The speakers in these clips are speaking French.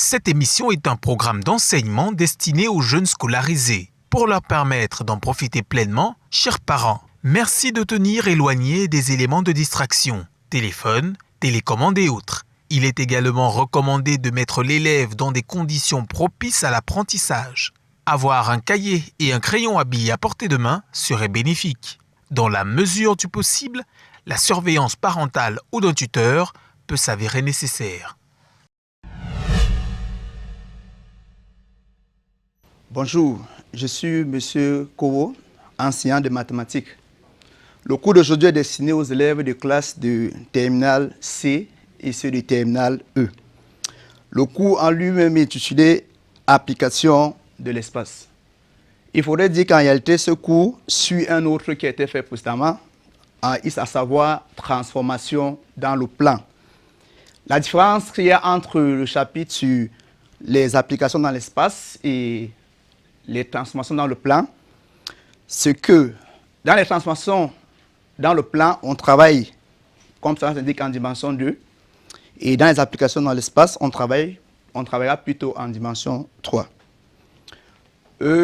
Cette émission est un programme d'enseignement destiné aux jeunes scolarisés. Pour leur permettre d'en profiter pleinement, chers parents, merci de tenir éloignés des éléments de distraction, téléphone, télécommande et autres. Il est également recommandé de mettre l'élève dans des conditions propices à l'apprentissage. Avoir un cahier et un crayon à billes à portée de main serait bénéfique. Dans la mesure du possible, la surveillance parentale ou d'un tuteur peut s'avérer nécessaire. Bonjour, je suis M. Kowo, enseignant de mathématiques. Le cours d'aujourd'hui est destiné aux élèves de classe de terminale C et ceux de terminale E. Le cours en lui-même est intitulé « Application de l'espace ». Il faudrait dire qu'en réalité, ce cours suit un autre qui a été fait précédemment, à savoir « Transformation dans le plan ». La différence qu'il y a entre le chapitre sur les applications dans l'espace et les transformations dans le plan, c'est que dans les transformations dans le plan, on travaille, comme ça s'indique, en dimension 2. Et dans les applications dans l'espace, on travaillera plutôt en dimension 3.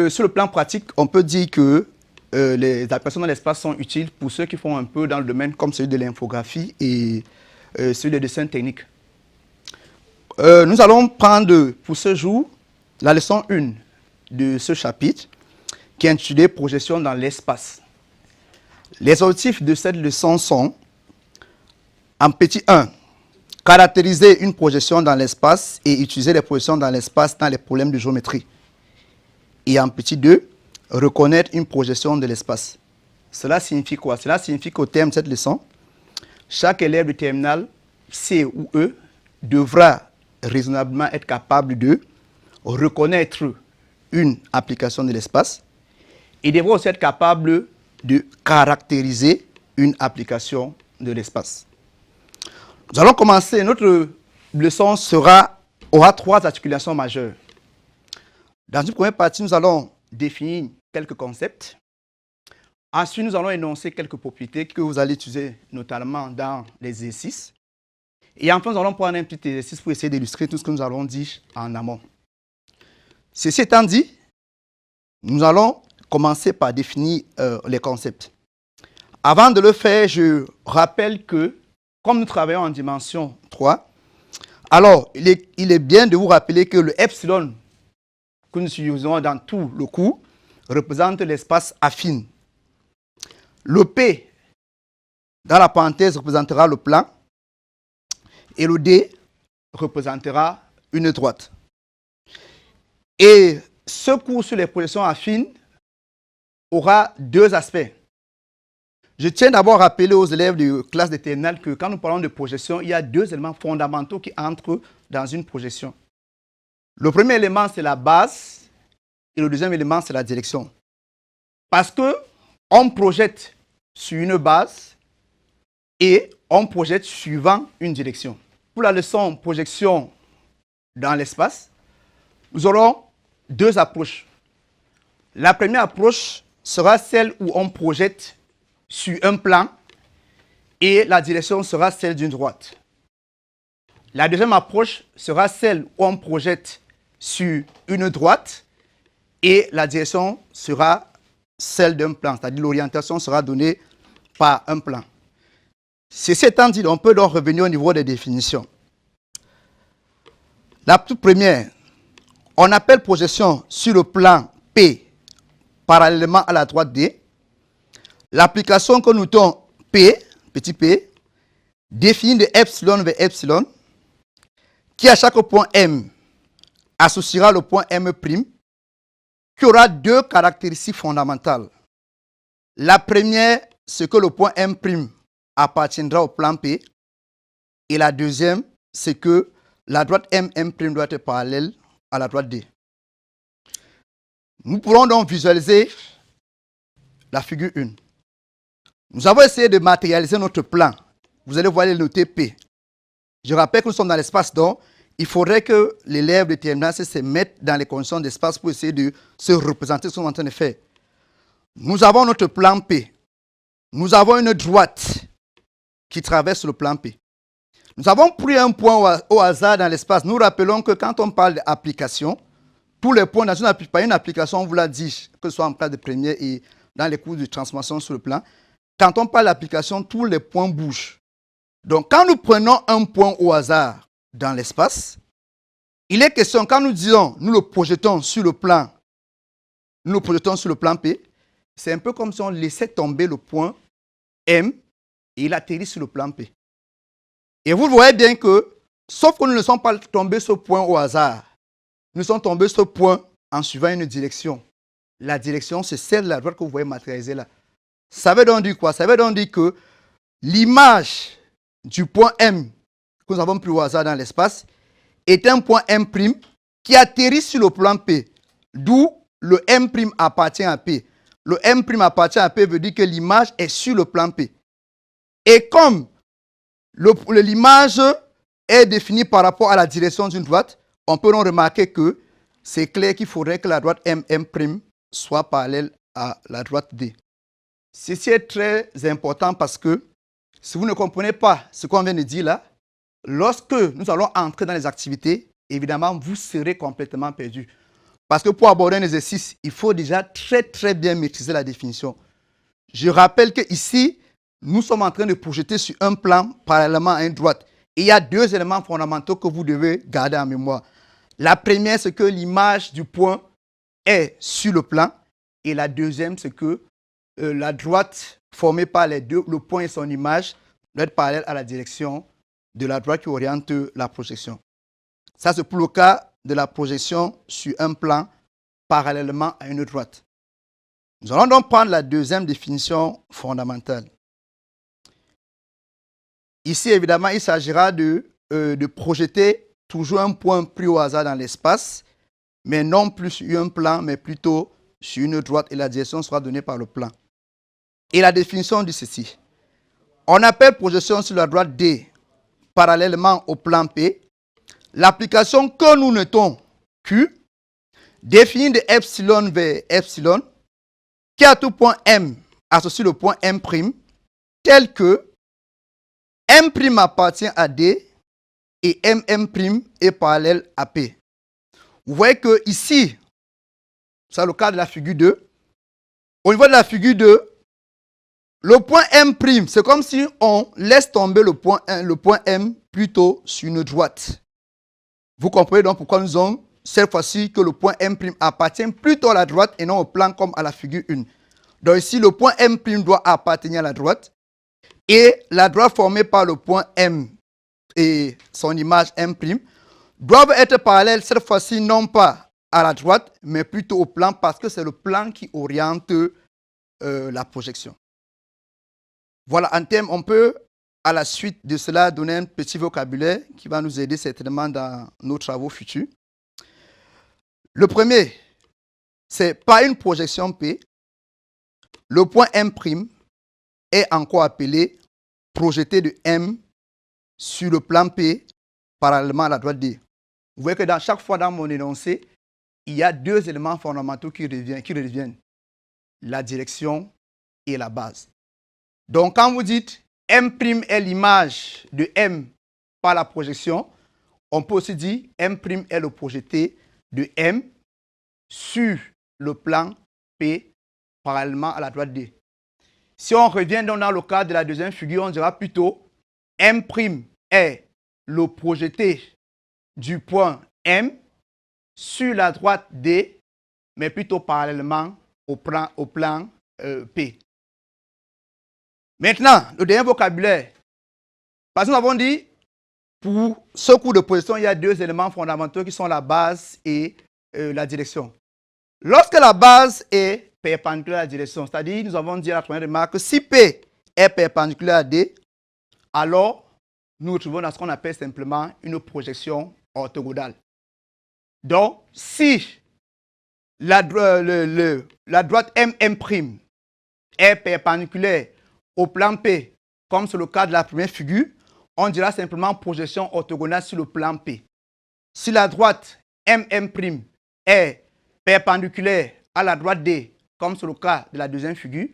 Sur le plan pratique, on peut dire que les applications dans l'espace sont utiles pour ceux qui font un peu dans le domaine comme celui de l'infographie et celui de dessin technique. Nous allons prendre pour ce jour la leçon 1 de ce chapitre qui est intitulé « Projection dans l'espace ». Les objectifs de cette leçon sont, en petit 1, caractériser une projection dans l'espace et utiliser les projections dans l'espace dans les problèmes de géométrie. Et en petit 2, reconnaître une projection de l'espace. Cela signifie quoi? Cela signifie qu'au terme de cette leçon, chaque élève de terminale C ou E devra raisonnablement être capable de reconnaître une application de l'espace et devra aussi être capable de caractériser une application de l'espace. Nous allons commencer, notre leçon aura 3 articulations majeures. Dans une première partie, nous allons définir quelques concepts. Ensuite, nous allons énoncer quelques propriétés que vous allez utiliser notamment dans les exercices. Et enfin, nous allons prendre un petit exercice pour essayer d'illustrer tout ce que nous allons dire en amont. Ceci étant dit, nous allons commencer par définir les concepts. Avant de le faire, je rappelle que, comme nous travaillons en dimension 3, alors il est bien de vous rappeler que le epsilon que nous utilisons dans tout le cours représente l'espace affine. Le P, dans la parenthèse, représentera le plan et le D représentera une droite. Et ce cours sur les projections affines aura 2 aspects. Je tiens d'abord à rappeler aux élèves de classe de terminale que quand nous parlons de projection, il y a 2 éléments fondamentaux qui entrent dans une projection. Le premier élément, c'est la base et le deuxième élément, c'est la direction. Parce qu'on projette sur une base et on projette suivant une direction. Pour la leçon projection dans l'espace, nous aurons 2 approches. La première approche sera celle où on projette sur un plan et la direction sera celle d'une droite. La deuxième approche sera celle où on projette sur une droite et la direction sera celle d'un plan, c'est-à-dire l'orientation sera donnée par un plan. Ceci étant dit, on peut donc revenir au niveau des définitions. La toute première, on appelle projection sur le plan P parallèlement à la droite D. L'application que nous donnons P, petit p, définie de epsilon vers epsilon, qui à chaque point M associera le point M', qui aura 2 caractéristiques fondamentales. La première, c'est que le point M' appartiendra au plan P. Et la deuxième, c'est que la droite M' doit être parallèle à la droite D. Nous pourrons donc visualiser la figure 1. Nous avons essayé de matérialiser notre plan. Vous allez voir les noter P. Je rappelle que nous sommes dans l'espace, donc il faudrait que l'élève de terminale se mette dans les conditions d'espace pour essayer de se représenter ce qu'on est en train de faire. Nous avons notre plan P. Nous avons une droite qui traverse le plan P. Nous avons pris un point au hasard dans l'espace. Nous rappelons que quand on parle d'application, tous les points dans une application, on vous l'a dit, que ce soit en classe de première et dans les cours de transformation sur le plan, quand on parle d'application, tous les points bougent. Donc, quand nous prenons un point au hasard dans l'espace, il est question, quand nous disons, nous le projetons sur le plan P, c'est un peu comme si on laissait tomber le point M et il atterrit sur le plan P. Et vous voyez bien que, sauf que nous ne sommes pas tombés sur ce point au hasard, nous sommes tombés sur ce point en suivant une direction. La direction, c'est celle de la droite que vous voyez matérialisée là. Ça veut donc dire quoi? Ça veut donc dire que l'image du point M que nous avons pris au hasard dans l'espace est un point M' qui atterrit sur le plan P, d'où le M' appartient à P. Le M' appartient à P veut dire que l'image est sur le plan P. Et comme l'image est définie par rapport à la direction d'une droite, on peut donc remarquer que c'est clair qu'il faudrait que la droite M' soit parallèle à la droite D. Ceci est très important parce que si vous ne comprenez pas ce qu'on vient de dire là, lorsque nous allons entrer dans les activités, évidemment, vous serez complètement perdu. Parce que pour aborder un exercice, il faut déjà très bien maîtriser la définition. Je rappelle qu'ici, nous sommes en train de projeter sur un plan parallèlement à une droite. Et il y a deux éléments fondamentaux que vous devez garder en mémoire. La première, c'est que l'image du point est sur le plan. Et la deuxième, c'est que la droite formée par les deux, le point et son image, doit être parallèle à la direction de la droite qui oriente la projection. Ça, c'est pour le cas de la projection sur un plan parallèlement à une droite. Nous allons donc prendre la deuxième définition fondamentale. Ici, évidemment, il s'agira de projeter toujours un point pris au hasard dans l'espace, mais non plus sur un plan, mais plutôt sur une droite, et la direction sera donnée par le plan. Et la définition dit ceci. On appelle projection sur la droite D parallèlement au plan P l'application que nous notons Q définie de epsilon vers epsilon qui à tout point M associe le point M' tel que M' appartient à D et M' est parallèle à P. Vous voyez que ici, c'est le cas de la figure 2. Au niveau de la figure 2, le point M', c'est comme si on laisse tomber le point M plutôt sur une droite. Vous comprenez donc pourquoi nous avons cette fois-ci que le point M' appartient plutôt à la droite et non au plan comme à la figure 1. Donc ici, le point M' doit appartenir à la droite et la droite formée par le point M et son image M' doivent être parallèles cette fois-ci non pas à la droite mais plutôt au plan parce que c'est le plan qui oriente la projection. Voilà, en termes, on peut à la suite de cela donner un petit vocabulaire qui va nous aider certainement dans nos travaux futurs. Le premier, c'est par une projection P, le point M' est encore appelé projeté de M sur le plan P parallèlement à la droite D. Vous voyez que dans chaque fois dans mon énoncé, il y a deux éléments fondamentaux qui reviennent. La direction et la base. Donc quand vous dites M' est l'image de M par la projection, on peut aussi dire M' est le projeté de M sur le plan P parallèlement à la droite D. Si on revient donc dans le cas de la deuxième figure, on dira plutôt M' est le projeté du point M sur la droite D, mais plutôt parallèlement au plan P. Maintenant, le dernier vocabulaire. Parce que nous avons dit, pour ce cours de projection, il y a deux éléments fondamentaux qui sont la base et la direction. Lorsque la base est perpendiculaire à la direction, c'est-à-dire, nous avons dit à la première remarque que si P est perpendiculaire à D, alors nous retrouvons dans ce qu'on appelle simplement une projection orthogonale. Donc, si la droite M' est perpendiculaire au plan P, comme c'est le cas de la première figure, on dira simplement projection orthogonale sur le plan P. Si la droite M' est perpendiculaire à la droite D, comme c'est le cas de la deuxième figure,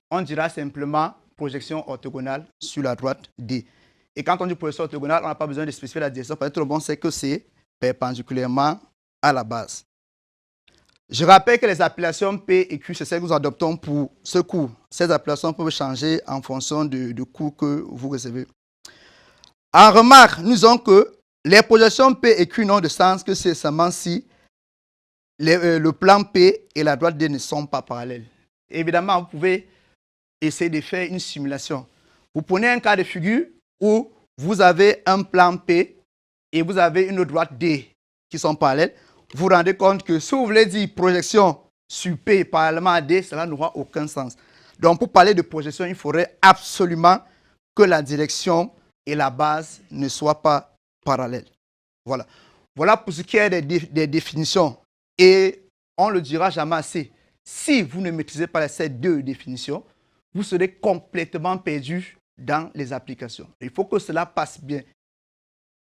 on dira simplement projection orthogonale sur la droite D. Et quand on dit projection orthogonale, on n'a pas besoin de spécifier la direction. Parce que tout le monde sait que c'est perpendiculairement à la base. Je rappelle que les appellations P et Q, c'est celles que nous adoptons pour ce cours. Ces appellations peuvent changer en fonction du cours que vous recevez. En remarque, nous avons que les projections P et Q n'ont de sens que c'est seulement si le plan P et la droite D ne sont pas parallèles. Évidemment, vous pouvez essayer de faire une simulation. Vous prenez un cas de figure où vous avez un plan P et vous avez une droite D qui sont parallèles. Vous vous rendez compte que si vous voulez dire projection sur P parallèlement à D, cela n'aura aucun sens. Donc, pour parler de projection, il faudrait absolument que la direction et la base ne soient pas parallèles. Voilà. Voilà pour ce qui est des définitions. Et on ne le dira jamais assez. Si vous ne maîtrisez pas ces deux définitions, vous serez complètement perdu dans les applications. Il faut que cela passe bien.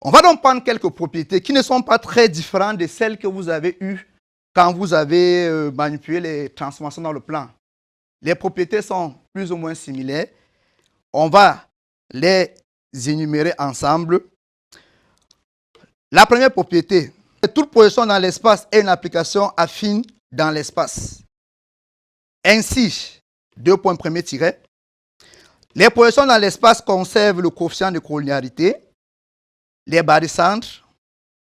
On va donc prendre quelques propriétés qui ne sont pas très différentes de celles que vous avez eues quand vous avez manipulé les transformations dans le plan. Les propriétés sont plus ou moins similaires. On va les énumérer ensemble. La première propriété, toute projection dans l'espace est une application affine dans l'espace. Ainsi, deux points premiers tirés. Les projections dans l'espace conservent le coefficient de collinéarité, les barycentres,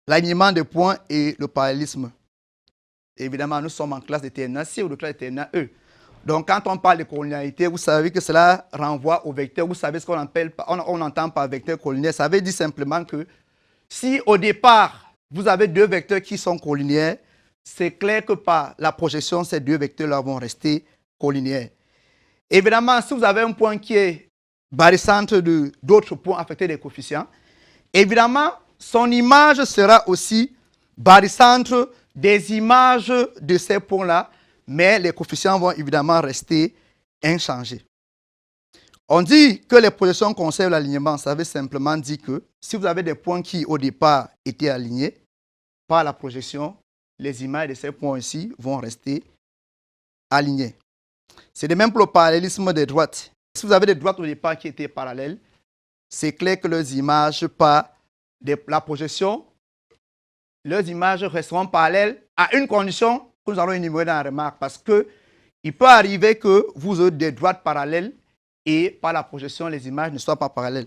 l'alignement des points et le parallélisme. Évidemment, nous sommes en classe de terminale C ou de classe de terminale E. Donc, quand on parle de collinéarité, vous savez que cela renvoie au vecteur. Vous savez ce qu'on entend par vecteur collinaire. Ça veut dire simplement que si au départ, vous avez deux vecteurs qui sont collinéaires, c'est clair que par la projection, ces deux vecteurs-là vont rester collinéaires. Évidemment, si vous avez un point qui est barycentre d'autres points affectés des coefficients, évidemment, son image sera aussi barycentre des images de ces points-là, mais les coefficients vont évidemment rester inchangés. On dit que les projections conservent l'alignement. Ça veut simplement dire que si vous avez des points qui, au départ, étaient alignés par la projection, les images de ces points ici vont rester alignées. C'est de même pour le parallélisme des droites. Si vous avez des droites au départ qui étaient parallèles, c'est clair que leurs images par la projection, leurs images resteront parallèles à une condition que nous allons énumérer dans la remarque. Parce qu'il peut arriver que vous ayez des droites parallèles et par la projection, les images ne soient pas parallèles.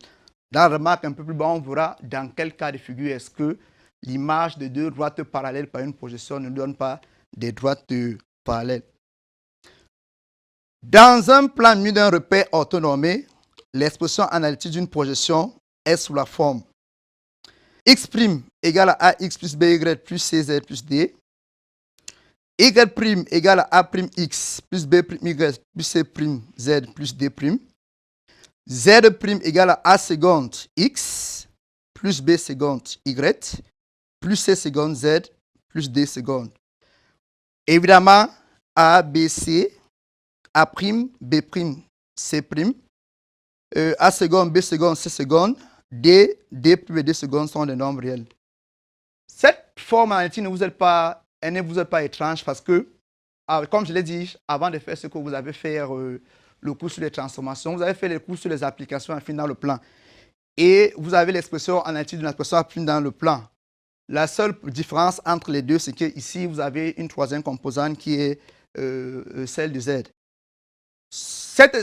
Dans la remarque un peu plus bas, on verra dans quel cas de figure est-ce que l'image de deux droites parallèles par une projection ne donne pas des droites parallèles. Dans un plan muni d'un repère orthonormé, l'expression analytique d'une projection est sous la forme x' égale à ax plus by plus cz plus d, y' égale à a'x plus b'y plus c' z plus d', z' égale à a seconde x plus b seconde y plus c seconde z plus d seconde. Évidemment, a, b, c, a', b', c', a seconde, b seconde, c seconde, d, d' et d seconde sont des nombres réels. Cette forme analytique ne vous est pas étrange parce que, comme je l'ai dit, avant de faire ce que vous avez fait le cours sur les transformations, vous avez fait le cours sur les applications affines dans le plan. Et vous avez l'expression analytique d'une expression affine dans le plan. La seule différence entre les deux, c'est qu'ici, vous avez une troisième composante qui est celle de Z.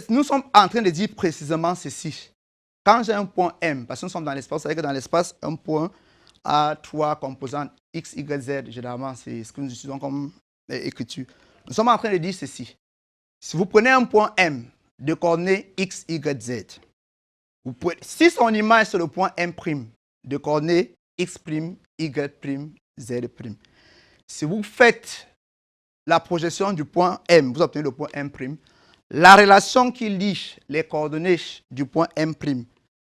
Nous sommes en train de dire précisément ceci. Quand j'ai un point M, parce que nous sommes dans l'espace, vous savez que dans l'espace, un point a trois composantes X, Y, Z. Généralement, c'est ce que nous utilisons comme écriture. Nous sommes en train de dire ceci. Si vous prenez un point M de coordonnées X, Y, Z, si son image c'est le point M' de coordonnées X', Y', Z', si vous faites la projection du point M, vous obtenez le point M', la relation qui lie les coordonnées du point M'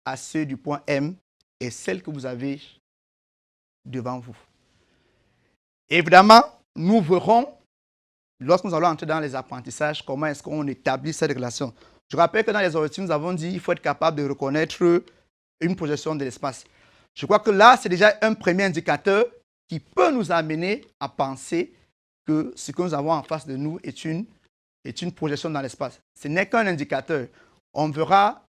à ceux du point M est celle que vous avez devant vous. Évidemment, nous verrons, lorsque nous allons entrer dans les apprentissages, comment est-ce qu'on établit cette relation. Je rappelle que dans les objectifs, nous avons dit qu'il faut être capable de reconnaître une projection de l'espace. Je crois que là, c'est déjà un premier indicateur qui peut nous amener à penser que ce que nous avons en face de nous est une projection dans l'espace. Ce n'est qu'un indicateur. On verra,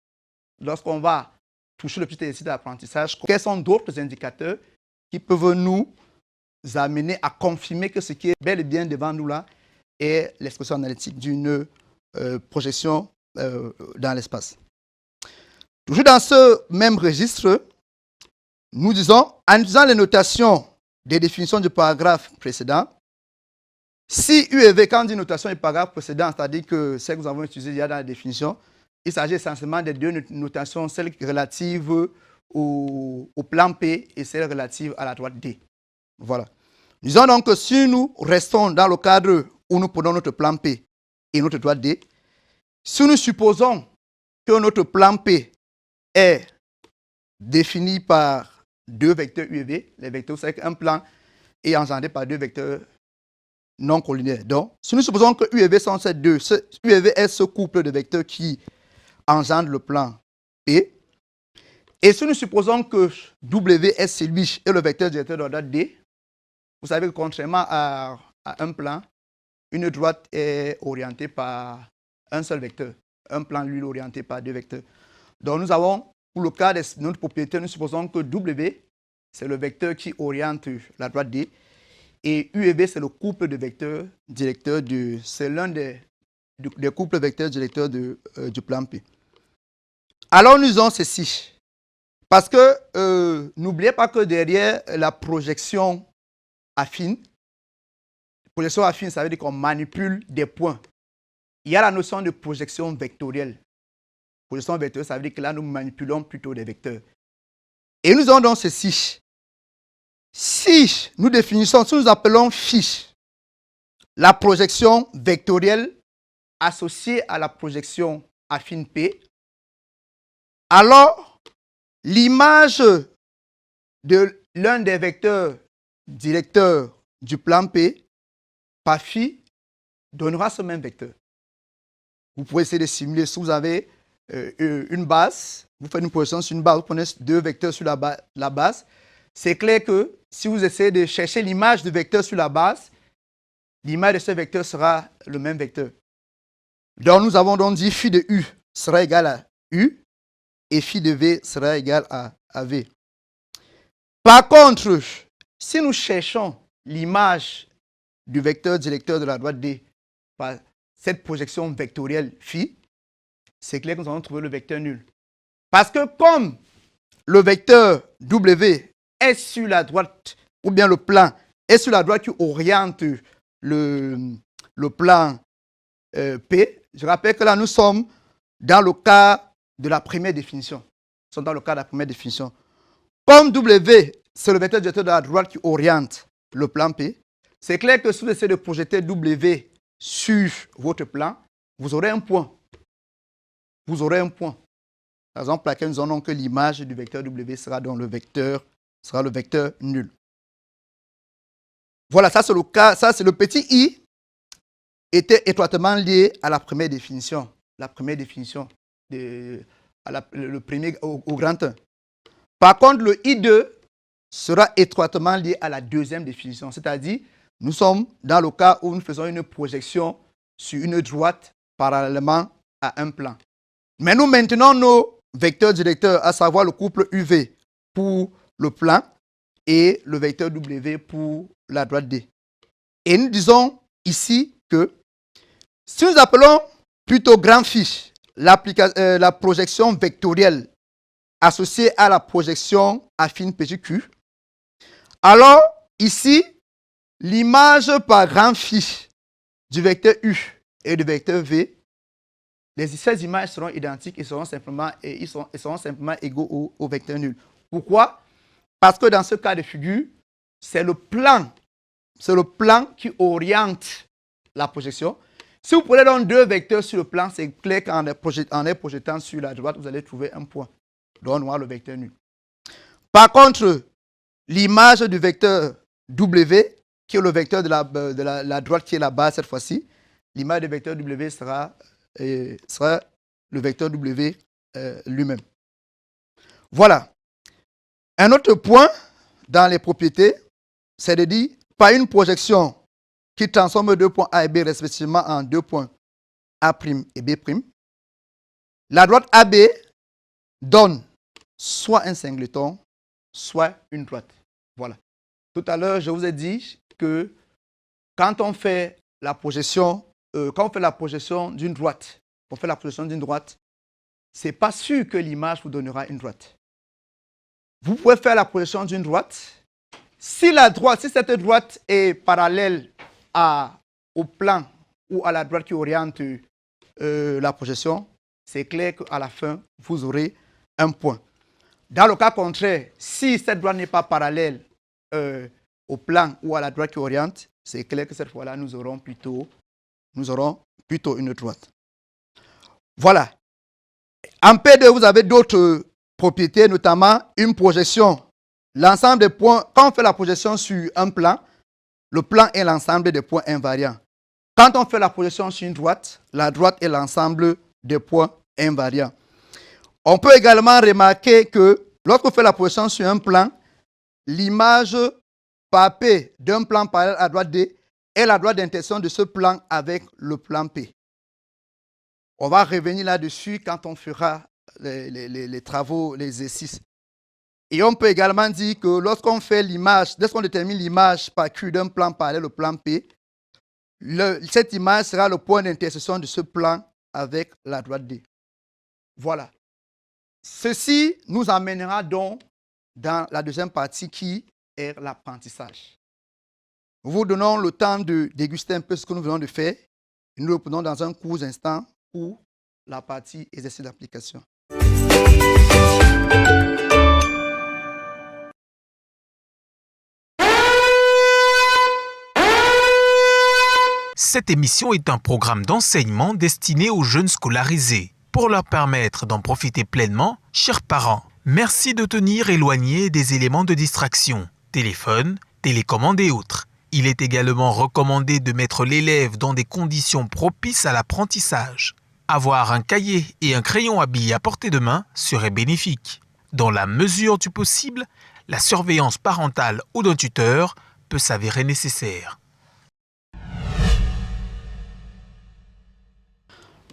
lorsqu'on va touché le petit exercice d'apprentissage, quels sont d'autres indicateurs qui peuvent nous amener à confirmer que ce qui est bel et bien devant nous là est l'expression analytique d'une projection dans l'espace. Toujours dans ce même registre, nous disons, en utilisant les notations des définitions du paragraphe précédent, si U et V, quand on dit notation du paragraphe précédent, c'est-à-dire que celle que nous avons utilisée déjà dans la définition, il s'agit essentiellement des deux notations, celle relative au plan P et celle relative à la droite D. Voilà. Nous disons donc que si nous restons dans le cadre où nous prenons notre plan P et notre droite D, si nous supposons que notre plan P est défini par deux vecteurs U et V, les vecteurs, c'est qu'un plan est engendré par deux vecteurs non collinaires. Donc, si nous supposons que U et V sont ces deux, U et V est ce couple de vecteurs qui engendre le plan P, et si nous supposons que W est celui et le vecteur directeur de la droite D, vous savez que contrairement à un plan, une droite est orientée par un seul vecteur. Un plan, lui, est orienté par deux vecteurs. Donc, nous avons, pour le cas de notre propriété, nous supposons que W, c'est le vecteur qui oriente la droite D, et U et V, c'est le couple de vecteurs directeurs c'est l'un des couples vecteurs directeurs du plan P. Alors, nous avons ceci. Parce que n'oubliez pas que derrière la projection affine, ça veut dire qu'on manipule des points. Il y a la notion de projection vectorielle. Projection vectorielle, ça veut dire que là, nous manipulons plutôt des vecteurs. Et nous avons donc ceci. Si nous définissons, si nous appelons phi la projection vectorielle associée à la projection affine P, alors l'image de l'un des vecteurs directeurs du plan P par phi donnera ce même vecteur. Vous pouvez essayer de simuler. Si vous avez une base, vous faites une projection sur une base, vous prenez deux vecteurs sur la base. C'est clair que si vous essayez de chercher l'image du vecteur sur la base, l'image de ce vecteur sera le même vecteur. Donc nous avons donc dit phi de U sera égal à U et phi de V sera égal à V. Par contre, si nous cherchons l'image du vecteur directeur de la droite D par cette projection vectorielle phi, c'est clair que nous allons trouver le vecteur nul. Parce que comme le vecteur W est sur la droite, ou bien le plan est sur la droite qui oriente le plan P, je rappelle que là nous sommes dans le cas de la première définition. Nous sommes dans le cas de la première définition. Comme W, c'est le vecteur directeur de la droite qui oriente le plan P, c'est clair que si vous essayez de projeter W sur votre plan, vous aurez un point. Vous aurez un point. Par exemple, laquelle nous avons que l'image du vecteur W sera donc le vecteur nul. Voilà, ça c'est le cas, ça c'est le petit i était étroitement lié à la première définition. La première définition, le premier au grand 1. Par contre, le I2 sera étroitement lié à la deuxième définition, c'est-à-dire nous sommes dans le cas où nous faisons une projection sur une droite parallèlement à un plan. Mais nous maintenons nos vecteurs directeurs, à savoir le couple UV pour le plan et le vecteur W pour la droite D. Et nous disons ici que si nous appelons plutôt grand phi la projection vectorielle associée à la projection affine PJQ, alors ici, l'image par grand phi du vecteur U et du vecteur V, ces images seront identiques et seront simplement égaux au vecteur nul. Pourquoi? Parce que dans ce cas de figure, c'est le plan qui oriente la projection. Si vous prenez donc deux vecteurs sur le plan, c'est clair qu'en les projetant sur la droite, vous allez trouver un point. Donc, on aura le vecteur nul. Par contre, l'image du vecteur W, qui est le vecteur de la droite qui est la base cette fois-ci, l'image du vecteur W sera le vecteur W lui-même. Voilà. Un autre point dans les propriétés, c'est de dire, par une projection qui transforme deux points A et B respectivement en deux points A' et B', la droite AB donne soit un singleton, soit une droite. Voilà. Tout à l'heure, je vous ai dit que quand on fait la projection, d'une droite, ce n'est pas sûr que l'image vous donnera une droite. Vous pouvez faire la projection d'une droite. Si cette droite est parallèle au plan ou à la droite qui oriente la projection, c'est clair qu'à la fin, vous aurez un point. Dans le cas contraire, si cette droite n'est pas parallèle au plan ou à la droite qui oriente, c'est clair que cette fois-là, nous aurons plutôt une droite. Voilà. En P2, vous avez d'autres propriétés, notamment une projection. L'ensemble des points, quand on fait la projection sur un plan, le plan est l'ensemble des points invariants. Quand on fait la projection sur une droite, la droite est l'ensemble des points invariants. On peut également remarquer que lorsqu'on fait la projection sur un plan, l'image par P d'un plan parallèle à droite D est la droite d'intersection de ce plan avec le plan P. On va revenir là-dessus quand on fera les travaux, les exercices. Et on peut également dire que lorsqu'on détermine l'image par Q d'un plan parallèle au plan P, cette image sera le point d'intersection de ce plan avec la droite D. Voilà. Ceci nous amènera donc dans la deuxième partie qui est l'apprentissage. Nous vous donnons le temps de déguster un peu ce que nous venons de faire. Nous le prenons dans un court instant pour la partie exercice d'application. Cette émission est un programme d'enseignement destiné aux jeunes scolarisés. Pour leur permettre d'en profiter pleinement, chers parents, merci de tenir éloignés des éléments de distraction, téléphone, télécommande et autres. Il est également recommandé de mettre l'élève dans des conditions propices à l'apprentissage. Avoir un cahier et un crayon à billes à portée de main serait bénéfique. Dans la mesure du possible, la surveillance parentale ou d'un tuteur peut s'avérer nécessaire.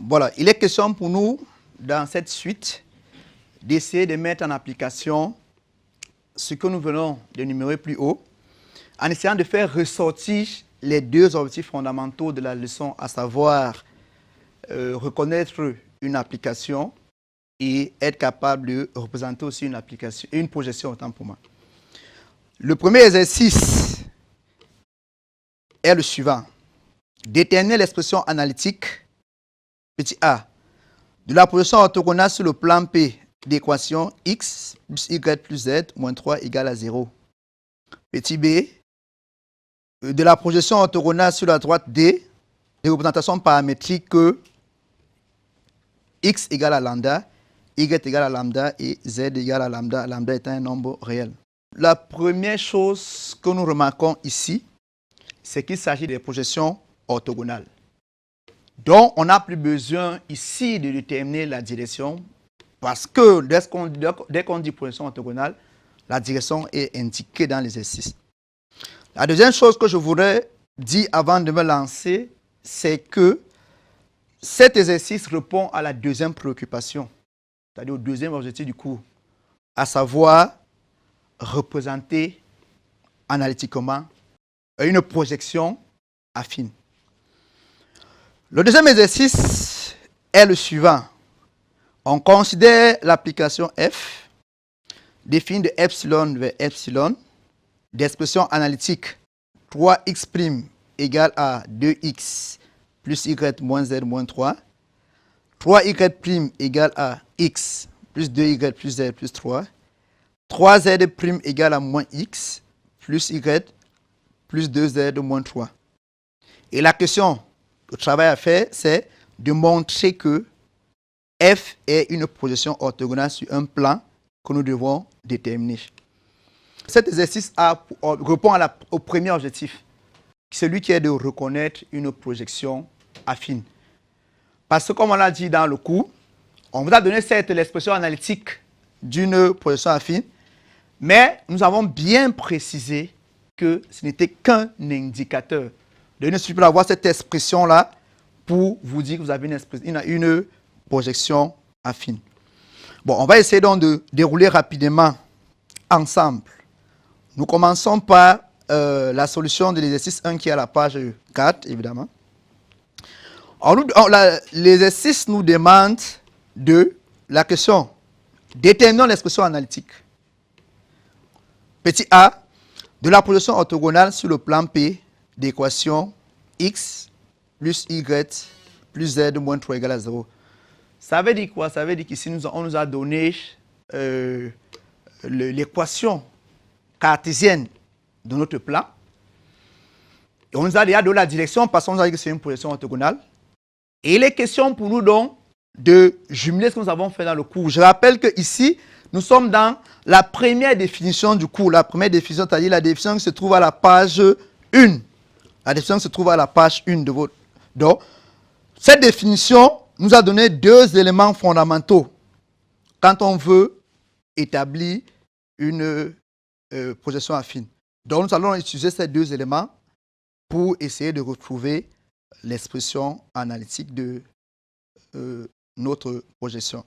Voilà, il est question pour nous, dans cette suite, d'essayer de mettre en application ce que nous venons d'énumérer plus haut, en essayant de faire ressortir les deux objectifs fondamentaux de la leçon, à savoir reconnaître une application et être capable de représenter aussi une projection, autant pour moi. Le premier exercice est le suivant. Déterminer l'expression analytique petit a, de la projection orthogonale sur le plan P d'équation x plus y plus z moins 3 égale à 0. Petit b, de la projection orthogonale sur la droite D, de représentation paramétrique que x égale à lambda, y égale à lambda et z égale à lambda, lambda étant un nombre réel. La première chose que nous remarquons ici, c'est qu'il s'agit des projections orthogonales. Donc, on n'a plus besoin ici de déterminer la direction parce que dès qu'on dit projection orthogonale, la direction est indiquée dans l'exercice. La deuxième chose que je voudrais dire avant de me lancer, c'est que cet exercice répond à la deuxième préoccupation, c'est-à-dire au deuxième objectif du cours, à savoir représenter analytiquement une projection affine. Le deuxième exercice est le suivant. On considère l'application f, définie de epsilon vers epsilon, d'expression analytique 3x' égale à 2x plus y moins z moins 3, 3y' égale à x plus 2y plus z plus 3, 3z' égale à moins x plus y plus 2z moins 3. Et la question, le travail à faire, c'est de montrer que f est une projection orthogonale sur un plan que nous devons déterminer. Cet exercice répond au premier objectif, celui qui est de reconnaître une projection affine. Parce que comme on l'a dit dans le cours, on vous a donné certes l'expression analytique d'une projection affine, mais nous avons bien précisé que ce n'était qu'un indicateur. Il ne suffit pas d'avoir cette expression-là pour vous dire que vous avez une projection affine. Bon, on va essayer donc de dérouler rapidement ensemble. Nous commençons par la solution de l'exercice 1 qui est à la page 4, évidemment. L'exercice nous demande de la question déterminons l'expression analytique. Petit a, de la projection orthogonale sur le plan P d'équation x plus y plus z moins 3 égale à 0. Ça veut dire quoi? Ça veut dire qu'ici, on nous a donné l'équation cartésienne de notre plan. Et on nous a déjà donné la direction parce qu'on nous a dit que c'est une projection orthogonale. Et il est question pour nous donc de jumeler ce que nous avons fait dans le cours. Je rappelle qu'ici, nous sommes dans la première définition du cours. La première définition, c'est-à-dire la définition qui se trouve à la page 1. La définition qui se trouve à la page 1 de votre... Donc, cette définition nous a donné deux éléments fondamentaux quand on veut établir une projection affine. Donc, nous allons utiliser ces deux éléments pour essayer de retrouver l'expression analytique de notre projection.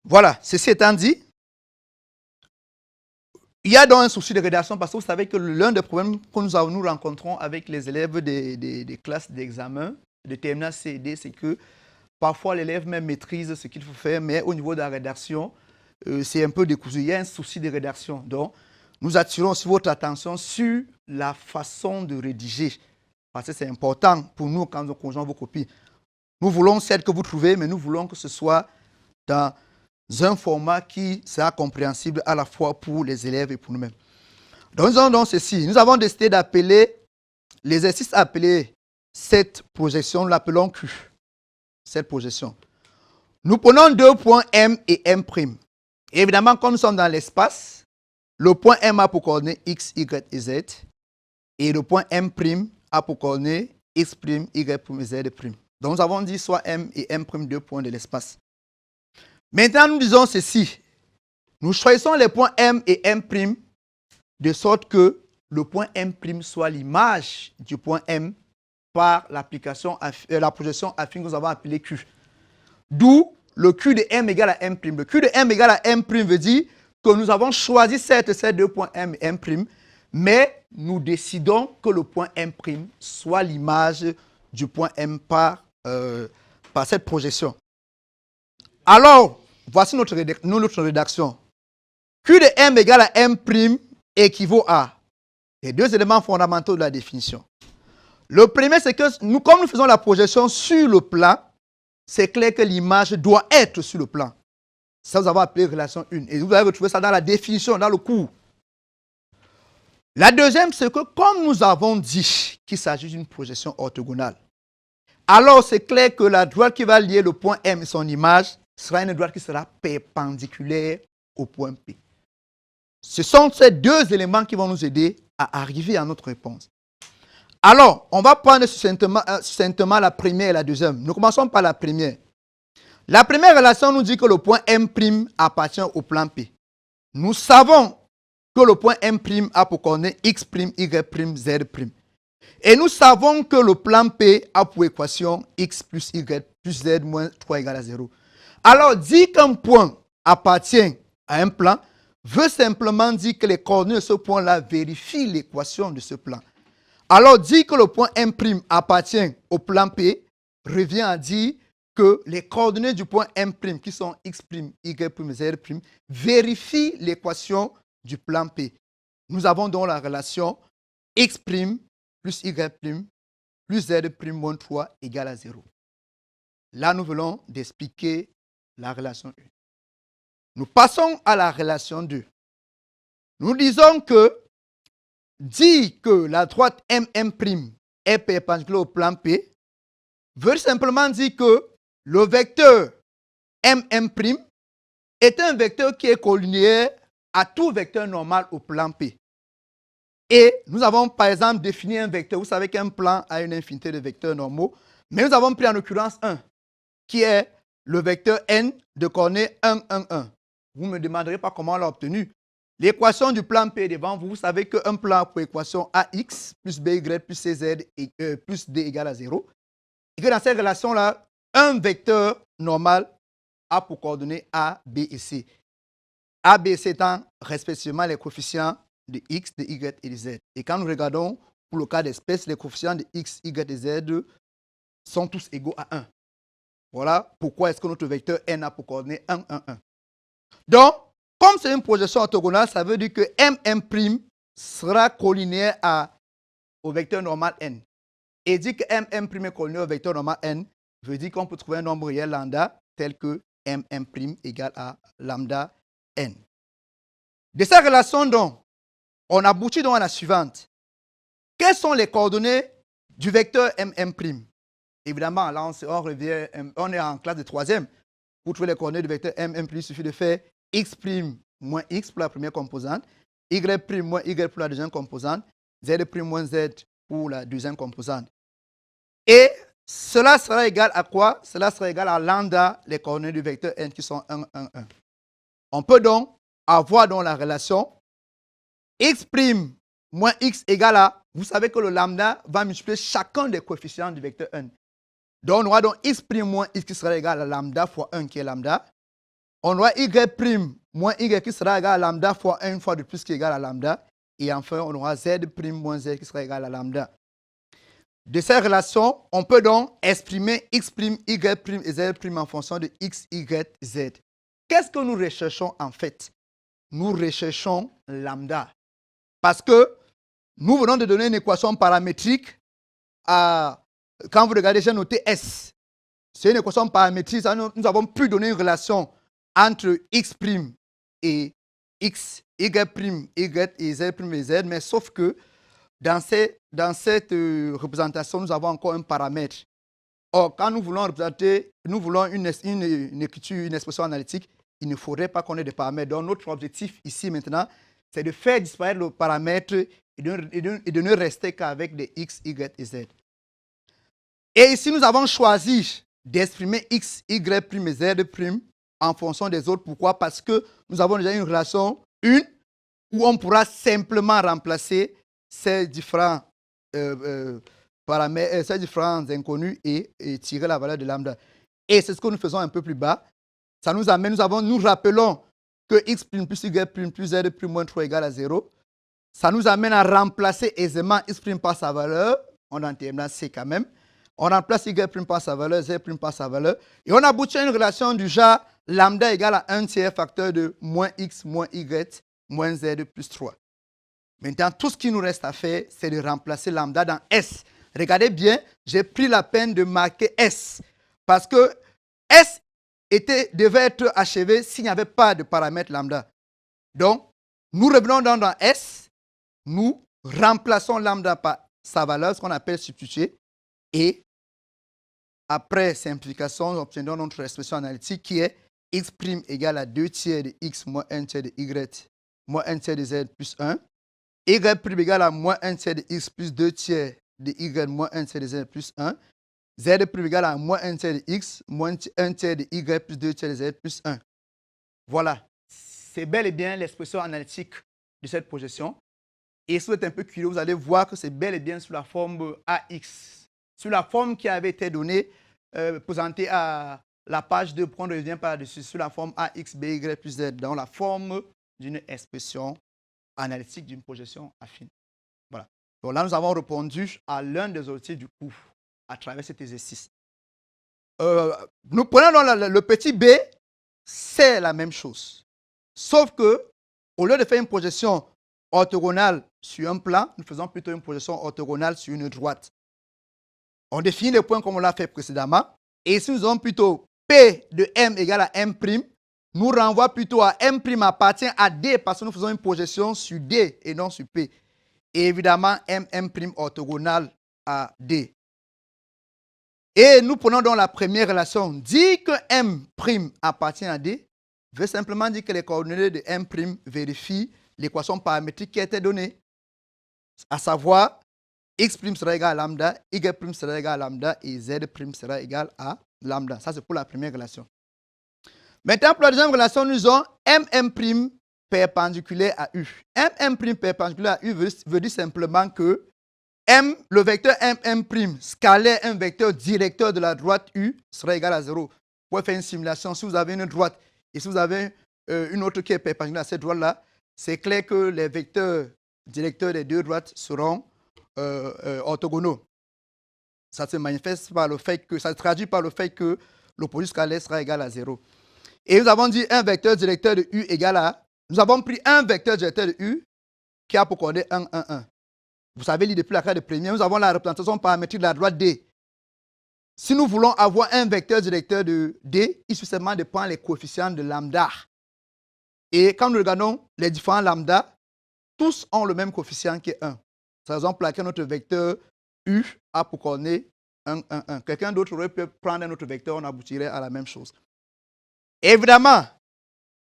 Voilà, ceci étant dit, il y a donc un souci de rédaction parce que vous savez que l'un des problèmes que nous rencontrons avec les élèves des classes d'examen, de terminale C et D, c'est que parfois l'élève même maîtrise ce qu'il faut faire, mais au niveau de la rédaction, c'est un peu décousu. Il y a un souci de rédaction. Donc, nous attirons aussi votre attention sur la façon de rédiger. Parce que c'est important pour nous quand nous conjoignons vos copies. Nous voulons celle que vous trouvez, mais nous voulons que ce soit dans un format qui sera compréhensible à la fois pour les élèves et pour nous-mêmes. Donc, nous avons donc ceci. Nous avons décidé d'appeler l'exercice appelé cette projection, nous l'appelons Q. Cette projection. Nous prenons deux points M et M'. Et évidemment, comme nous sommes dans l'espace, le point M a pour coordonnées X, Y et Z. Et le point M' a pour coordonnées X', Y', Z'. Donc nous avons dit soit M et M', deux points de l'espace. Maintenant, nous disons ceci. Nous choisissons les points M et M' de sorte que le point M' soit l'image du point M par l'application, la projection affine que nous avons appelée Q. D'où le Q de M égale à M'. Le Q de M égale à M' veut dire que nous avons choisi certes ces deux points M et M', mais nous décidons que le point M' soit l'image du point M par cette projection. Alors, voici notre rédaction. Q de M égale à M' équivaut à les deux éléments fondamentaux de la définition. Le premier, c'est que comme nous faisons la projection sur le plan, c'est clair que l'image doit être sur le plan. Ça, vous avez appelé relation 1. Et vous allez retrouver ça dans la définition, dans le cours. La deuxième, c'est que comme nous avons dit qu'il s'agit d'une projection orthogonale, alors c'est clair que la droite qui va lier le point M et son image sera une droite qui sera perpendiculaire au point P. Ce sont ces deux éléments qui vont nous aider à arriver à notre réponse. Alors, on va prendre succinctement la première et la deuxième. Nous commençons par la première. La première relation nous dit que le point M' appartient au plan P. Nous savons que le point M' a pour coordonnées X', Y', Z'. Et nous savons que le plan P a pour équation X plus Y plus Z moins 3 égale à 0. Alors, dire qu'un point appartient à un plan veut simplement dire que les coordonnées de ce point-là vérifient l'équation de ce plan. Alors, dire que le point M' appartient au plan P revient à dire que les coordonnées du point M', qui sont X', Y', Z', vérifient l'équation du plan P. Nous avons donc la relation X' plus Y' plus Z' moins 3 égale à 0. Là, nous venons d'expliquer la relation 1. Nous passons à la relation 2. Nous disons que dit que la droite MM' est perpendiculaire au plan P veut simplement dire que le vecteur MM' est un vecteur qui est collinéaire à tout vecteur normal au plan P. Et nous avons par exemple défini un vecteur. Vous savez qu'un plan a une infinité de vecteurs normaux, mais nous avons pris en l'occurrence un, qui est le vecteur n de coordonnées 1, 1, 1. Vous ne me demanderez pas comment on l'a obtenu. L'équation du plan P est devant vous. Vous savez qu'un plan a pour équation AX plus BY plus CZ plus D égale à 0. Et que dans cette relation-là, un vecteur normal a pour coordonnées A, B et C. A, B et C étant respectivement les coefficients de X, de Y et de Z. Et quand nous regardons pour le cas d'espèce, les coefficients de X, Y et Z sont tous égaux à 1. Voilà pourquoi est-ce que notre vecteur N a pour coordonnées 1, 1, 1. Donc, comme c'est une projection orthogonale, ça veut dire que MM' sera collinéaire au vecteur normal N. Et dire que MM' est collinéaire au vecteur normal N veut dire qu'on peut trouver un nombre réel lambda tel que MM' égale à lambda N. De cette relation, donc, on aboutit donc à la suivante. Quelles sont les coordonnées du vecteur MM'? Évidemment, là, on est en classe de troisième. Pour trouver les coordonnées du vecteur MM', il suffit de faire X' moins X pour la première composante, Y' moins Y pour la deuxième composante, Z' moins Z pour la deuxième composante. Et cela sera égal à quoi? Cela sera égal à lambda, les coordonnées du vecteur N qui sont 1, 1, 1. On peut donc avoir donc la relation X' moins X égale à, vous savez que le lambda va multiplier chacun des coefficients du vecteur N. Donc on aura donc X' moins X qui sera égal à lambda fois 1 qui est lambda. On aura Y' moins Y qui sera égal à lambda fois 1 fois de plus qui est égal à lambda. Et enfin, on aura Z' moins Z qui sera égal à lambda. De ces relations, on peut donc exprimer X', Y' et Z' en fonction de X, Y, Z. Qu'est-ce que nous recherchons en fait? Nous recherchons lambda. Parce que nous venons de donner une équation paramétrique quand vous regardez, j'ai noté S. C'est une équation paramétrique. Nous avons pu donner une relation entre X' et X, Y', Y et Z' et Z, mais sauf que dans cette représentation, nous avons encore un paramètre. Or, quand nous voulons représenter, nous voulons une écriture, une expression analytique, il ne faudrait pas qu'on ait des paramètres. Donc, notre objectif ici maintenant, c'est de faire disparaître le paramètre et de ne rester qu'avec des X, Y et Z. Et ici, nous avons choisi d'exprimer X, Y' et Z' en fonction des autres. Pourquoi? Parce que nous avons déjà une relation 1 où on pourra simplement remplacer ces différents paramètres, ces différents inconnus et tirer la valeur de lambda. Et c'est ce que nous faisons un peu plus bas. Ça nous amène, nous rappelons que X' plus Y' plus Z' moins 3 égale à 0. Ça nous amène à remplacer aisément X' par sa valeur. On en terminale C quand même. On remplace Y' par sa valeur, Z' par sa valeur. Et on aboutit à une relation du genre lambda égale à 1 tiers facteur de moins X moins Y moins Z plus 3. Maintenant, tout ce qui nous reste à faire, c'est de remplacer lambda dans S. Regardez bien, j'ai pris la peine de marquer S. Parce que S devait être achevé s'il n'y avait pas de paramètre lambda. Donc, nous revenons dans S. Nous remplaçons lambda par sa valeur, ce qu'on appelle substituer. Et après simplification, nous obtenons notre expression analytique qui est X' égale à 2 tiers de X moins 1 tiers de Y moins 1 tiers de Z plus 1. Y' égale à moins 1 tiers de X plus 2 tiers de Y moins 1 tiers de Z plus 1. Z' égale à moins 1 tiers de X moins 1 tiers de Y plus 2 tiers de Z plus 1. Voilà. C'est bel et bien l'expression analytique de cette projection. Et si vous êtes un peu curieux, vous allez voir que c'est bel et bien sous la forme AX. Sur la forme qui avait été donnée, présentée à la page 2, on revient par-dessus, sur la forme AX, BY plus Z, dans la forme d'une expression analytique d'une projection affine. Voilà. Donc là, nous avons répondu à l'un des objectifs du cours à travers cet exercice. Nous prenons donc le petit b, c'est la même chose. Sauf que, au lieu de faire une projection orthogonale sur un plan, nous faisons plutôt une projection orthogonale sur une droite. On définit les points comme on l'a fait précédemment. Et si nous avons plutôt P de M égale à M', nous renvoie plutôt à M' appartient à D parce que nous faisons une projection sur D et non sur P. Et évidemment, M' orthogonale à D. Et nous prenons donc la première relation. Dire que M' appartient à D veut simplement dire que les coordonnées de M' vérifient l'équation paramétrique qui a été donnée. À savoir, X' sera égal à lambda, Y' sera égal à lambda et Z' sera égal à lambda. Ça, c'est pour la première relation. Maintenant, pour la deuxième relation, nous avons MM' perpendiculaire à U. MM' perpendiculaire à U veut dire simplement que le vecteur MM' scalaire un vecteur directeur de la droite U sera égal à 0. pouvez faire une simulation. Si vous avez une droite et si vous avez une autre qui est perpendiculaire à cette droite-là, c'est clair que les vecteurs directeurs des deux droites seront orthogonaux. Ça se manifeste par le fait que, ça se traduit par le fait que l'opposé scalaire sera égal à 0. Et nous avons dit un vecteur directeur de U égale à... Nous avons pris un vecteur directeur de U qui a pour coordonnée 1, 1, 1. Vous savez lire depuis la classe de première, nous avons la représentation paramétrique de la droite D. Si nous voulons avoir un vecteur directeur de D, il suffit seulement de prendre les coefficients de lambda. Et quand nous regardons les différents lambda, tous ont le même coefficient qui est 1. C'est la raison pour laquelle notre vecteur U a pour coordonnée 1, 1, 1. Quelqu'un d'autre aurait pu prendre un autre vecteur, on aboutirait à la même chose. Évidemment,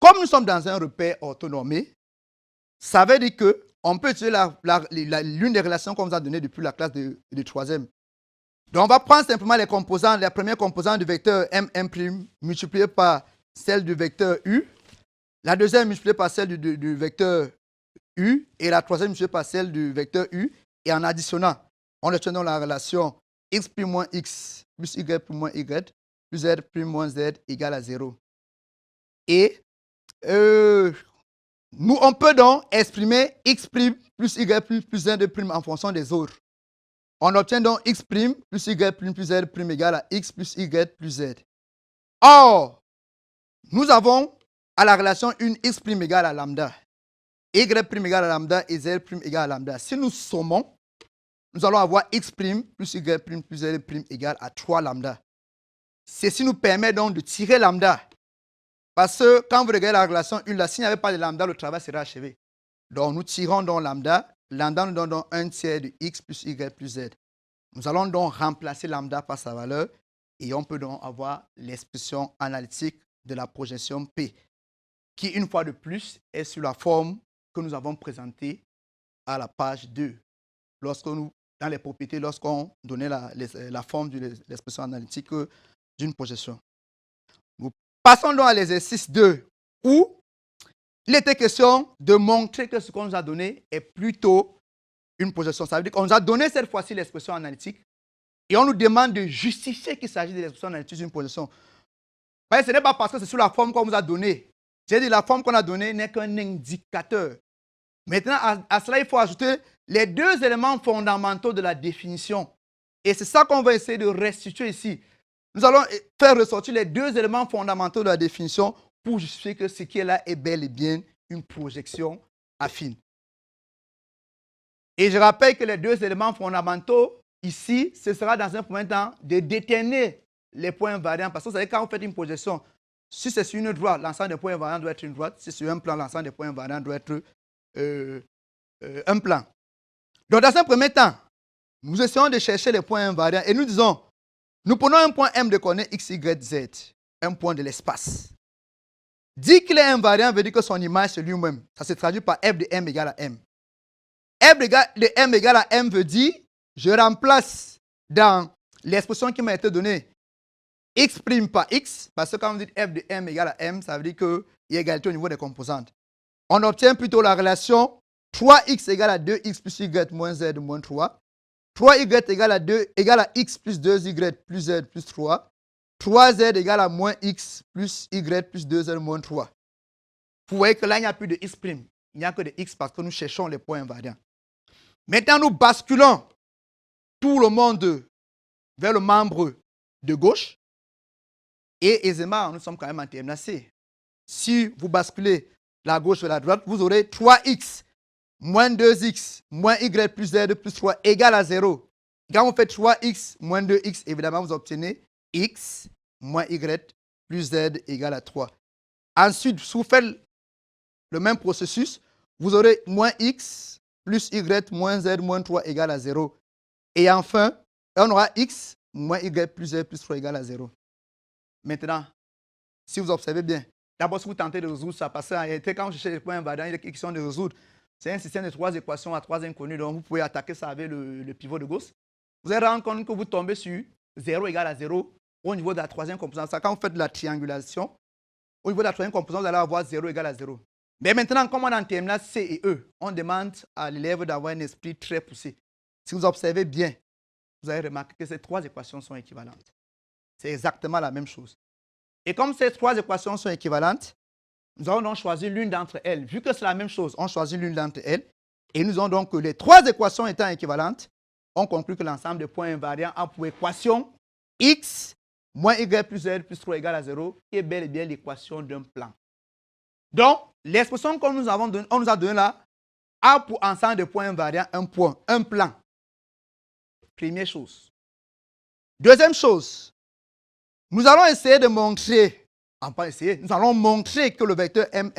comme nous sommes dans un repère orthonormé, ça veut dire qu'on peut utiliser l'une des relations qu'on vous a données depuis la classe de troisième. Donc, on va prendre simplement les composants, la première composante du vecteur M' multipliée par celle du vecteur U, la deuxième multipliée par celle du vecteur U, et la troisième multipliée par celle du vecteur U, et en additionnant, on obtient donc la relation x' moins x plus y plus moins y plus z plus moins z égale à 0. Et nous, on peut donc exprimer x' plus y plus z prime en fonction des autres. On obtient donc x' plus y plus z prime égale à x plus y plus z. Or, nous avons à la relation une x' égale à lambda, y' égale à lambda et z' égale à lambda. Si nous sommons, nous allons avoir x' plus y plus z égale à 3 lambda. Ceci nous permet donc de tirer lambda. Parce que quand vous regardez la relation 1, s'il n'y avait pas de lambda, le travail serait achevé. Donc nous tirons donc lambda. Lambda nous donne donc 1 tiers de x plus y plus z. Nous allons donc remplacer lambda par sa valeur et on peut donc avoir l'expression analytique de la projection P, qui une fois de plus est sur la forme que nous avons présentée à la page 2. Dans les propriétés, lorsqu'on donnait la forme de l'expression analytique d'une projection. Nous passons donc à l'exercice 2, où il était question de montrer que ce qu'on nous a donné est plutôt une projection. Ça veut dire qu'on nous a donné cette fois-ci l'expression analytique et on nous demande de justifier qu'il s'agit de l'expression analytique d'une projection. Mais ce n'est pas parce que c'est sur la forme qu'on nous a donnée. J'ai dit la forme qu'on a donnée n'est qu'un indicateur. Maintenant, à cela, il faut ajouter les deux éléments fondamentaux de la définition. Et c'est ça qu'on va essayer de restituer ici. Nous allons faire ressortir les deux éléments fondamentaux de la définition pour justifier que ce qui est là est bel et bien une projection affine. Et je rappelle que les deux éléments fondamentaux, ici, ce sera dans un premier temps de déterminer les points invariants. Parce que vous savez, quand vous faites une projection, si c'est sur une droite, l'ensemble des points invariants doit être une droite. Si c'est sur un plan, l'ensemble des points invariants doit être un plan. Donc, dans un premier temps, nous essayons de chercher les points invariants et nous disons, nous prenons un point M de coordonnées x, y, z, un point de l'espace. Dire qu'il est invariant veut dire que son image c'est lui-même. Ça se traduit par f de m égale à m. F de m égale à m veut dire, je remplace dans l'expression qui m'a été donnée x' par x, parce que quand vous dites f de m égale à m, ça veut dire qu'il y a égalité au niveau des composantes. On obtient plutôt la relation 3x égale à 2x plus y moins z moins 3. 3y égale à x plus 2y plus z plus 3. 3z égale à moins x plus y plus 2z moins 3. Vous voyez que là, il n'y a plus de x', il n'y a que de x parce que nous cherchons les points invariants. Maintenant, nous basculons tout le monde vers le membre de gauche. Et aisément, nous sommes quand même en terminale C. Si vous basculez la gauche vers la droite, vous aurez 3x moins 2x moins y plus z plus 3 égale à 0. Quand vous faites 3x moins 2x, évidemment, vous obtenez x moins y plus z égale à 3. Ensuite, si vous faites le même processus, vous aurez moins x plus y moins z moins 3 égale à 0. Et enfin, on aura x moins y plus z plus 3 égale à 0. Maintenant, si vous observez bien, d'abord, si vous tentez de résoudre ça, parce qu'en réalité, quand vous cherchez les points invariants, il y a une question de résoudre. C'est un système de 3 équations à 3 inconnues, donc vous pouvez attaquer ça avec le pivot de Gauss. Vous allez rendre compte que vous tombez sur 0 égale à 0 au niveau de la troisième composante. Ça, quand vous faites de la triangulation, au niveau de la troisième composante, vous allez avoir 0 égale à 0. Mais maintenant, comme on est en terminale C et E, on demande à l'élève d'avoir un esprit très poussé. Si vous observez bien, vous allez remarquer que ces 3 équations sont équivalentes. C'est exactement la même chose. Et comme ces trois équations sont équivalentes, nous allons donc choisir l'une d'entre elles. Vu que c'est la même chose, on choisit l'une d'entre elles. Et nous avons donc que les trois équations étant équivalentes, on conclut que l'ensemble des points invariants a pour équation x moins y plus z plus 3 égale à 0, qui est bel et bien l'équation d'un plan. Donc, l'expression qu'on nous a donnée là a pour ensemble des points invariants un point, un plan. Première chose. Deuxième chose, nous allons essayer de montrer, nous allons montrer que le vecteur M'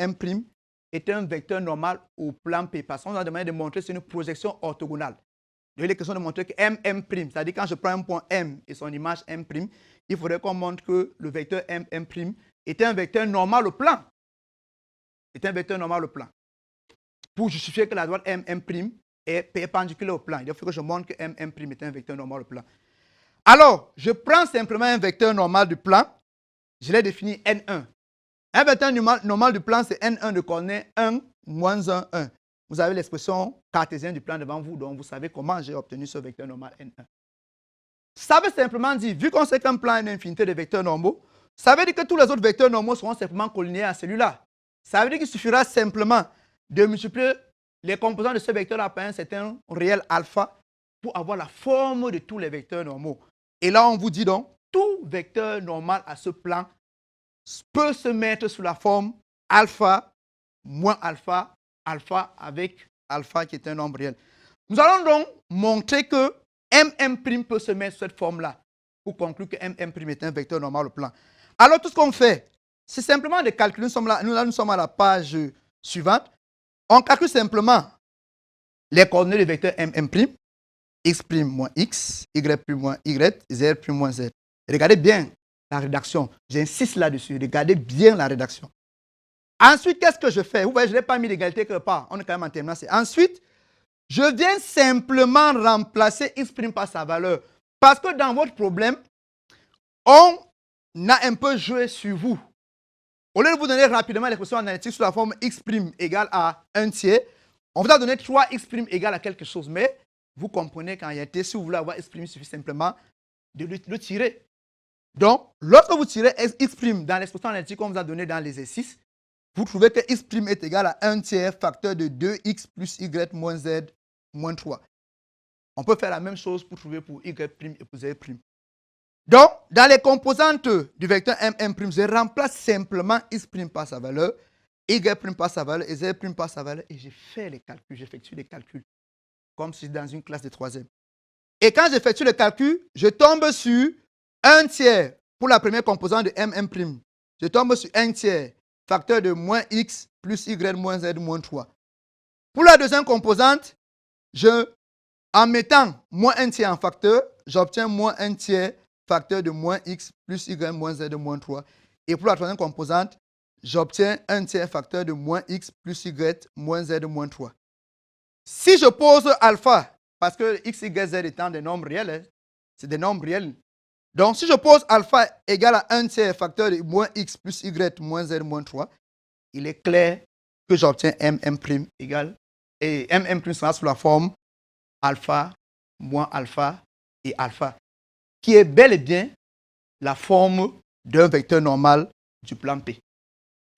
est un vecteur normal au plan P. Parce qu'on nous a demandé de montrer que c'est une projection orthogonale. Il est question de montrer que M', c'est-à-dire quand je prends un point M et son image M', il faudrait qu'on montre que le vecteur M' est un vecteur normal au plan. C'est un vecteur normal au plan. Pour justifier que la droite M' est perpendiculaire au plan, il faut que je montre que M' est un vecteur normal au plan. Alors, je prends simplement un vecteur normal du plan, je l'ai défini N1. Un vecteur normal du plan, c'est N1 de coordonnées 1, moins 1, 1. Vous avez l'expression cartésienne du plan devant vous, donc vous savez comment j'ai obtenu ce vecteur normal N1. Ça veut simplement dire, vu qu'on sait qu'un plan a une infinité de vecteurs normaux, ça veut dire que tous les autres vecteurs normaux seront simplement collinéaires à celui-là. Ça veut dire qu'il suffira simplement de multiplier les composants de ce vecteur-là par un certain réel alpha pour avoir la forme de tous les vecteurs normaux. Et là, on vous dit donc, tout vecteur normal à ce plan peut se mettre sous la forme alpha moins alpha, alpha avec alpha qui est un nombre réel. Nous allons donc montrer que M' peut se mettre sous cette forme-là pour conclure que M' est un vecteur normal au plan. Alors, tout ce qu'on fait, c'est simplement de calculer. Nous sommes à la page suivante. On calcule simplement les coordonnées du vecteur M', x' moins x, y' moins y, z' moins z. Regardez bien la rédaction. J'insiste là-dessus. Regardez bien la rédaction. Ensuite, qu'est-ce que je fais? Vous voyez, je n'ai pas mis d'égalité quelque part. On est quand même en terminale. Ensuite, je viens simplement remplacer x' par sa valeur. Parce que dans votre problème, on a un peu joué sur vous. Au lieu de vous donner rapidement l'expression analytique sous la forme x' égale à 1 tiers, on vous a donné 3x' égale à quelque chose. Mais vous comprenez qu'en réalité, si vous voulez avoir x', il suffit simplement de le tirer. Donc, lorsque vous tirez x' dans l'expression analytique qu'on vous a donnée dans l'exercice, vous trouvez que x' est égal à 1 tiers facteur de 2x plus y moins z moins 3. On peut faire la même chose pour trouver pour y' et pour z'. Donc, dans les composantes du vecteur M', je remplace simplement x' par sa valeur, y' par sa valeur et z' par sa valeur et je fais les calculs, j'effectue les calculs, comme si dans une classe de 3e. Et quand j'effectue le calcul, je tombe sur 1 tiers pour la première composante de M'. Je tombe sur 1 tiers, facteur de moins x plus y moins z moins 3. Pour la deuxième composante, en mettant moins 1 tiers en facteur, j'obtiens moins 1 tiers, facteur de moins x plus y moins z moins 3. Et pour la troisième composante, j'obtiens 1 tiers facteur de moins x plus y moins z moins 3. Si je pose alpha, parce que x, y, z étant des nombres réels, c'est des nombres réels. Donc, si je pose alpha égale à 1 tiers facteur de moins x plus y moins z moins 3, il est clair que j'obtiens M' égale, et M' sera sous la forme alpha moins alpha et alpha, qui est bel et bien la forme d'un vecteur normal du plan P.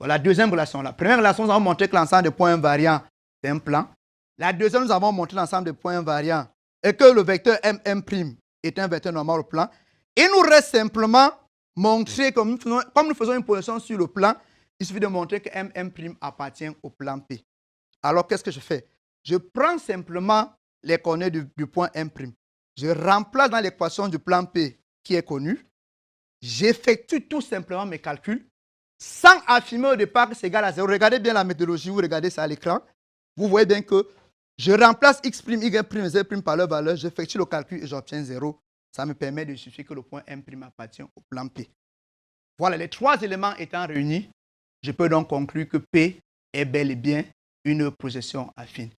Voilà la deuxième relation. La première relation, nous avons montré que l'ensemble des points invariants, c'est un plan. La deuxième, nous avons montré l'ensemble des points invariants et que le vecteur M' est un vecteur normal au plan. Il nous reste simplement montrer, comme nous faisons une projection sur le plan, il suffit de montrer que M' appartient au plan P. Alors, qu'est-ce que je fais? Je prends simplement les coordonnées du point M'. Je remplace dans l'équation du plan P qui est connue. J'effectue tout simplement mes calculs sans affirmer au départ que c'est égal à 0. Regardez bien la méthodologie, vous regardez ça à l'écran. Vous voyez bien que je remplace x', y', z' par leur valeur, j'effectue le calcul et j'obtiens 0. Ça me permet de justifier que le point M' appartient au plan P. Voilà, les trois éléments étant réunis, je peux donc conclure que P est bel et bien une projection affine.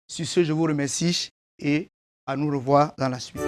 Sur ce, je vous remercie et à nous revoir dans la suite.